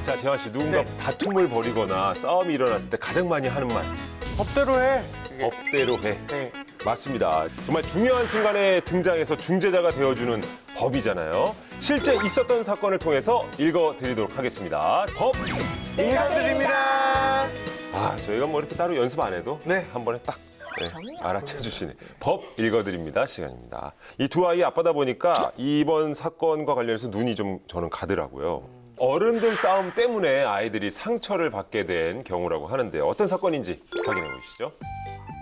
자, 재환 씨, 누군가 다툼을 벌이거나 싸움이 일어났을 때 가장 많이 하는 말. 법대로 해. 법대로 해. 네. 맞습니다. 정말 중요한 순간에 등장해서 중재자가 되어주는 법이잖아요. 실제 있었던 사건을 통해서 읽어드리도록 하겠습니다. 법. 인사드립니다. 아, 저희가 뭐 이렇게 따로 연습 안 해도 네. 한 번에 딱 알아채 주시네. 법 읽어드립니다 시간입니다. 이 두 아이 아빠다 보니까 이번 사건과 관련해서 눈이 좀 저는 가더라고요. 어른들 싸움 때문에 아이들이 상처를 받게 된 경우라고 하는데 어떤 사건인지 확인해 보시죠.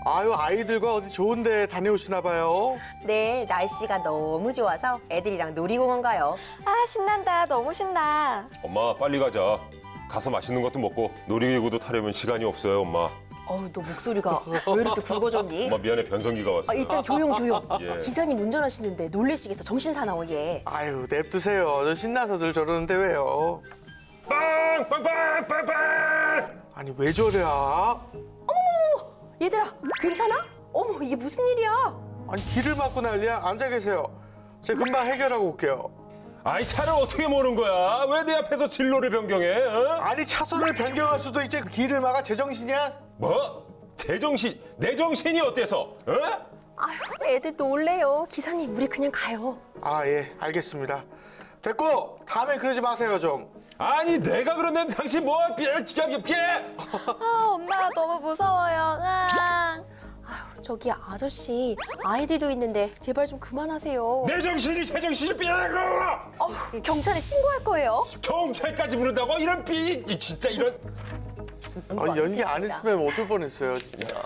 아유, 아이들과 어디 좋은 데 다녀오시나 봐요. 네, 날씨가 너무 좋아서 애들이랑 놀이공원 가요. 아, 신난다. 너무 신나. 엄마 빨리 가자. 가서 맛있는 것도 먹고 놀이기구도 타려면 시간이 없어요, 엄마. 어우, 너 목소리가 왜 이렇게 굵어졌니? 엄마 미안해, 변성기가 왔어. 아, 일단 조용. 예. 기사님 운전하시는데 놀래시겠어. 정신 사나워 얘. 아유, 냅두세요. 저 신나서들 저러는데 왜요? 빵빵빵빵빵. 아니, 왜 저래야? 얘들아, 괜찮아? 어머, 이게 무슨 일이야? 아니, 길을 막고 난리야? 앉아 계세요. 제가 금방 해결하고 올게요. 아이, 차를 어떻게 모는 거야? 왜 내 앞에서 진로를 변경해? 어? 아니, 차선을 변경할 수도 있지. 그 길을 막아. 제정신이야? 뭐? 제정신, 내 정신이 어때서? 어? 아휴, 애들 놀래요. 기사님, 우리 그냥 가요. 아, 예, 알겠습니다. 됐고, 다음에 그러지 마세요, 좀. 아니, 내가 그러는데 당신 뭐? 삐! 아, 엄마 너무 무서워요. 으앙. 아휴, 저기 아저씨, 아이들도 있는데 제발 좀 그만하세요. 내 정신이 제정신이 삐그러! 경찰에 신고할 거예요. 경찰까지 부른다고? 이런 삐! 진짜 이런... 아니, 연기 안 했으면 어떨 뻔했어요, 진짜.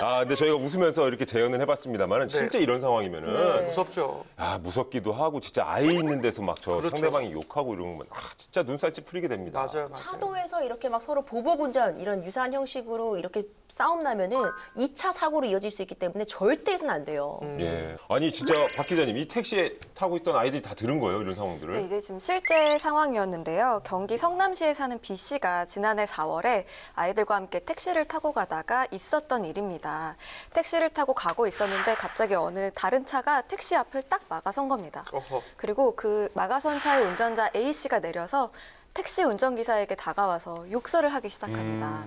아, 근데 저희가 웃으면서 이렇게 재연을 해봤습니다만 실제 이런 상황이면은 네. 무섭죠. 아, 무섭기도 하고 진짜 아이 있는 데서 막 저 그렇죠. 상대방이 욕하고 이러는 건 진짜 눈살 찌푸리게 됩니다. 맞아요. 차도에서 이렇게 막 서로 보복 운전 이런 유사한 형식으로 이렇게 싸움 나면은 2차 사고로 이어질 수 있기 때문에 절대 해서는 안 돼요. 예. 아니, 진짜 박 기자님, 이 택시에 타고 있던 아이들이 다 들은 거예요, 이런 상황들을? 네, 이게 지금 실제 상황이었는데요. 경기 성남시에 사는 B 씨가 지난해 4월에 아이들과 함께 택시를 타고 가다가 있었던 일입니다. 택시를 타고 가고 있었는데 갑자기 어느 다른 차가 택시 앞을 딱 막아선 겁니다. 어허. 그리고 그 막아선 차의 운전자 A 씨가 내려서 택시 운전기사에게 다가와서 욕설을 하기 시작합니다.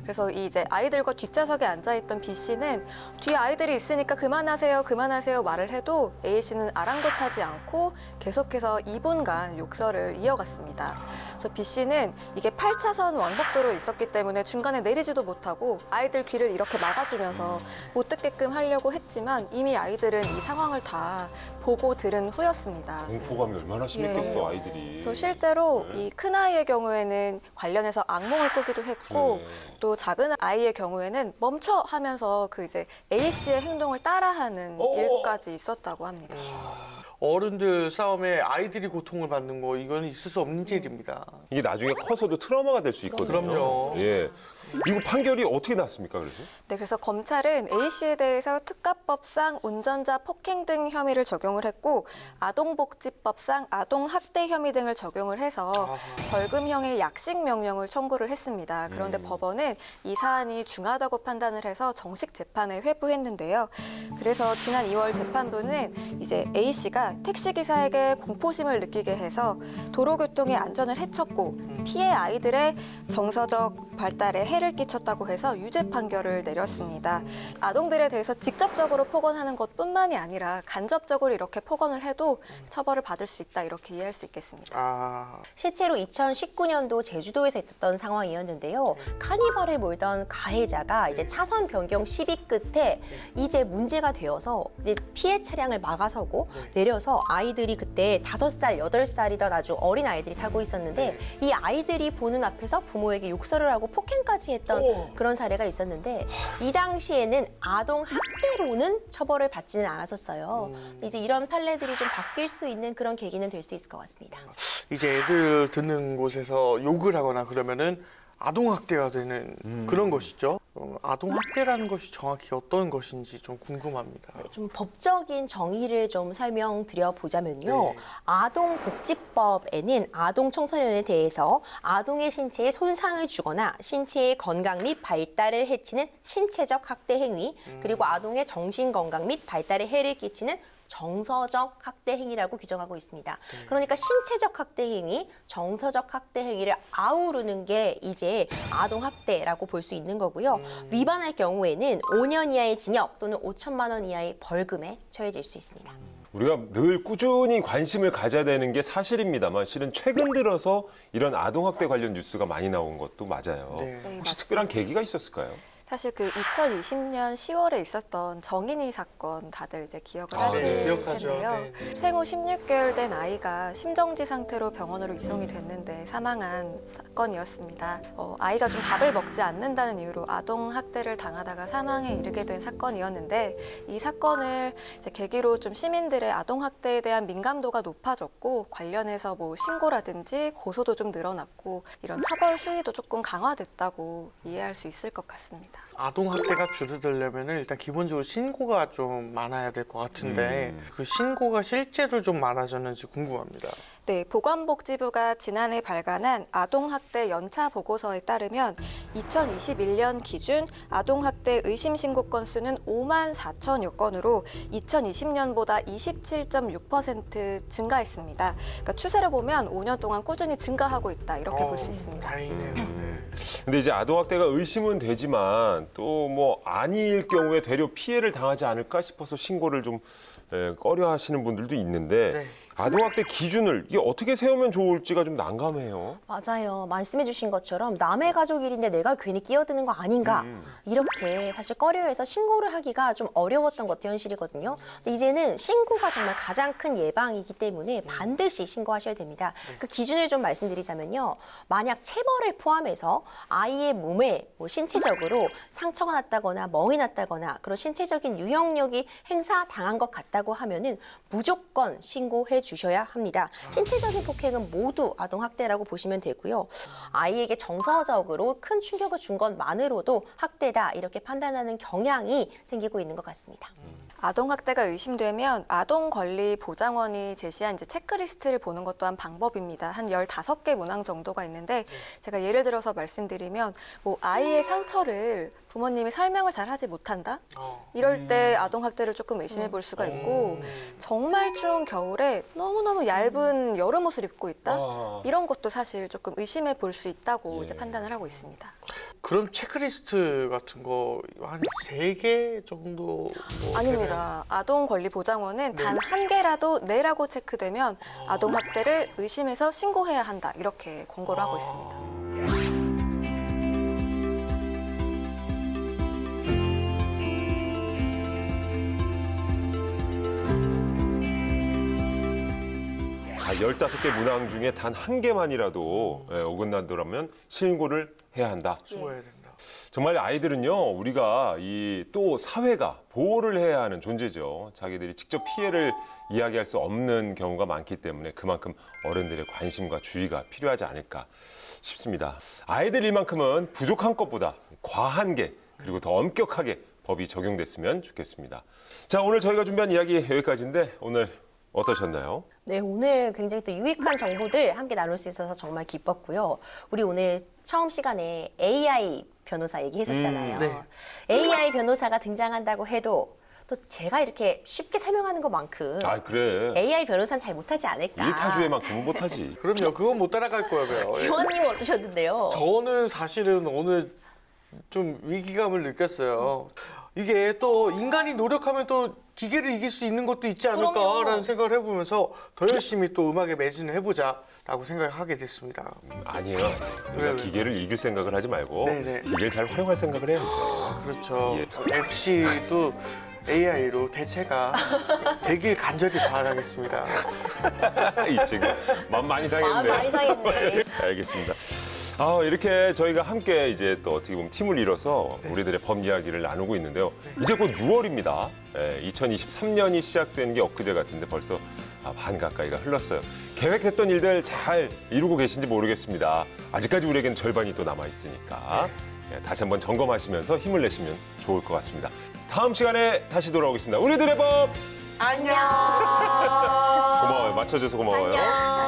그래서 이제 아이들과 뒷좌석에 앉아있던 B 씨는 뒤에 아이들이 있으니까 그만하세요 말을 해도 A 씨는 아랑곳하지 않고 계속해서 2분간 욕설을 이어갔습니다. 그래서 B 씨는 이게 8차선 왕복도로 있었기 때문에 중간에 내리지도 못하고 아이들 귀를 이렇게 막아주면서 못 듣게끔 하려고 했지만 이미 아이들은 이 상황을 다 보고 들은 후였습니다. 공포감이 얼마나 심했겠어, 아이들이. 그래서 실제로 이 큰아이의 경우에는 관련해서 악몽을 꾸기도 했고 그래. 또 작은 아이의 경우에는 멈춰 하면서 그 이제 A 씨의 행동을 따라하는 일까지 있었다고 합니다. 어른들 싸움에 아이들이 고통을 받는 거, 이건 있을 수 없는 일입니다. 이게 나중에 커서도 트라우마가 될 수 있거든요. 그럼요. 예. 이거 판결이 어떻게 났습니까, 그래서? 네, 그래서 검찰은 A 씨에 대해서 특가법상 운전자 폭행 등 혐의를 적용을 했고 아동복지법상 아동학대 혐의 등을 적용을 해서 벌금형의 약식 명령을 청구를 했습니다. 그런데 법원은 이 사안이 중하다고 판단을 해서 정식 재판에 회부했는데요. 그래서 지난 2월 재판부는 이제 A 씨가 택시기사에게 공포심을 느끼게 해서 도로교통의 안전을 해쳤고 피해 아이들의 정서적 발달에 해를 끼쳤다고 해서 유죄 판결을 내렸습니다. 아동들에 대해서 직접적으로 폭언하는 것뿐만이 아니라 간접적으로 이렇게 폭언을 해도 처벌을 받을 수 있다, 이렇게 이해할 수 있겠습니다. 아, 실제로 2019년도 제주도에서 있었던 상황이었는데요. 카니발을 몰던 가해자가 이제 차선 변경 시비 끝에 이제 문제가 되어서 이제 피해 차량을 막아서고 내려서 아이들이 그때 5살, 8살이던 아주 어린 아이들이 타고 있었는데 이 아이들이 보는 앞에서 부모에게 욕설을 하고 폭행까지 했던 그런 사례가 있었는데 이 당시에는 아동 학대로는 처벌을 받지는 않았었어요. 이제 이런 판례들이 좀 바뀔 수 있는 그런 계기는 될 수 있을 것 같습니다. 이제 애들 듣는 곳에서 욕을 하거나 그러면은 아동학대가 되는 그런 것이죠. 아동학대라는 것이 정확히 어떤 것인지 좀 궁금합니다. 좀 법적인 정의를 좀 설명드려 보자면요. 네. 아동복지법에는 아동 청소년에 대해서 아동의 신체에 손상을 주거나 신체의 건강 및 발달을 해치는 신체적 학대 행위, 그리고 아동의 정신 건강 및 발달에 해를 끼치는 정서적 학대 행위라고 규정하고 있습니다. 그러니까 신체적 학대 행위, 정서적 학대 행위를 아우르는 게 이제 아동 학대라고 볼 수 있는 거고요. 위반할 경우에는 5년 이하의 징역 또는 5천만 원 이하의 벌금에 처해질 수 있습니다. 우리가 늘 꾸준히 관심을 가져야 되는 게 사실입니다만 실은 최근 들어서 이런 아동학대 관련 뉴스가 많이 나온 것도 맞아요. 네. 네, 혹시 특별한 계기가 있었을까요? 사실 그 2020년 10월에 있었던 정인이 사건 다들 이제 기억을 하실 네. 기억하죠. 텐데요. 네. 생후 16개월 된 아이가 심정지 상태로 병원으로 이송이 됐는데 사망한 사건이었습니다. 아이가 좀 밥을 먹지 않는다는 이유로 아동 학대를 당하다가 사망에 이르게 된 사건이었는데 이 사건을 이제 계기로 좀 시민들의 아동 학대에 대한 민감도가 높아졌고 관련해서 뭐 신고라든지 고소도 좀 늘어났고 이런 처벌 수위도 조금 강화됐다고 이해할 수 있을 것 같습니다. 아동 학대가 줄어들려면 일단 기본적으로 신고가 좀 많아야 될 것 같은데 그 신고가 실제로 좀 많아졌는지 궁금합니다. 네, 보건복지부가 지난해 발간한 아동학대 연차 보고서에 따르면 2021년 기준 아동학대 의심 신고 건수는 5만 4천여 건으로 2020년보다 27.6% 증가했습니다. 그러니까 추세를 보면 5년 동안 꾸준히 증가하고 있다 이렇게 볼 수 있습니다. 다행이네요. 네. 근데 이제 아동학대가 의심은 되지만 또 뭐 아닐 경우에 되려 피해를 당하지 않을까 싶어서 신고를 좀 꺼려하시는 분들도 있는데 네. 아동학대 기준을 이게 어떻게 세우면 좋을지가 좀 난감해요. 맞아요. 말씀해 주신 것처럼 남의 가족 일인데 내가 괜히 끼어드는 거 아닌가 이렇게 사실 꺼려해서 신고를 하기가 좀 어려웠던 것도 현실이거든요. 근데 이제는 신고가 정말 가장 큰 예방이기 때문에 반드시 신고하셔야 됩니다. 그 기준을 좀 말씀드리자면요. 만약 체벌을 포함해서 아이의 몸에 뭐 신체적으로 상처가 났다거나 멍이 났다거나 그런 신체적인 유형력이 행사당한 것 같다고 하면은 무조건 신고해 주셔야 합니다. 신체적인 폭행은 모두 아동학대라고 보시면 되고요. 아이에게 정서적으로 큰 충격을 준 것만으로도 학대다 이렇게 판단하는 경향이 생기고 있는 것 같습니다. 아동학대가 의심되면 아동권리보장원이 제시한 이제 체크리스트를 보는 것 또한 방법입니다. 한 15개 문항 정도가 있는데 제가 예를 들어서 말씀드리면 뭐 아이의 상처를 부모님이 설명을 잘 하지 못한다? 이럴 때 아동학대를 조금 의심해 볼 수가 있고 정말 추운 겨울에 너무너무 얇은 여름 옷을 입고 있다? 이런 것도 사실 조금 의심해 볼 수 있다고 이제 판단을 하고 있습니다. 그럼 체크리스트 같은 거 한 3개 정도 뭐 아닙니다. 아동권리보장원은 단 한 개라도 네라고 체크되면 아동학대를 의심해서 신고해야 한다. 이렇게 권고를 하고 있습니다. 자, 15개 문항 중에 단 한 개만이라도 어긋난다면 신고를 해야 한다. 신고해야 된다. 정말 아이들은요, 우리가 이 또 사회가 보호를 해야 하는 존재죠. 자기들이 직접 피해를 이야기할 수 없는 경우가 많기 때문에 그만큼 어른들의 관심과 주의가 필요하지 않을까 싶습니다. 아이들 일만큼은 부족한 것보다 과한 게 그리고 더 엄격하게 법이 적용됐으면 좋겠습니다. 자, 오늘 저희가 준비한 이야기 여기까지인데 오늘 어떠셨나요? 네, 오늘 굉장히 또 유익한 정보들 함께 나눌 수 있어서 정말 기뻤고요. 우리 오늘 처음 시간에 AI 변호사 얘기했었잖아요. 네. AI 변호사가 등장한다고 해도 또 제가 이렇게 쉽게 설명하는 것만큼 아, 그래. AI 변호사는 잘 못하지 않을까. 일타주에만큼은 못하지. 그럼요. 그건 못 따라갈 거고요. 지원님은 어떠셨는데요? 저는 사실은 오늘 좀 위기감을 느꼈어요. 이게 또 인간이 노력하면 또 기계를 이길 수 있는 것도 있지 않을까라는 그럼요. 생각을 해보면서 더 열심히 또 음악에 매진을 해보자라고 생각하게 됐습니다. 아니에요. 우리가 왜요? 기계를 이길 생각을 하지 말고 네네. 기계를 잘 활용할 생각을 해야 돼요. 그렇죠. 예. MC도 AI로 대체가 되길 간절히 바라겠습니다. 이 친구 마음 많이 상했네. 마음 많이 상했네. 알겠습니다. 이렇게 저희가 함께 이제 또 어떻게 보면 팀을 이뤄서 우리들의 법 이야기를 나누고 있는데요. 이제 곧 6월입니다. 2023년이 시작된 게 엊그제 같은데 벌써 반 가까이가 흘렀어요. 계획했던 일들 잘 이루고 계신지 모르겠습니다. 아직까지 우리에겐 절반이 또 남아 있으니까 다시 한번 점검하시면서 힘을 내시면 좋을 것 같습니다. 다음 시간에 다시 돌아오겠습니다. 우리들의 법 안녕. 고마워요. 맞춰줘서 고마워요. 안녕.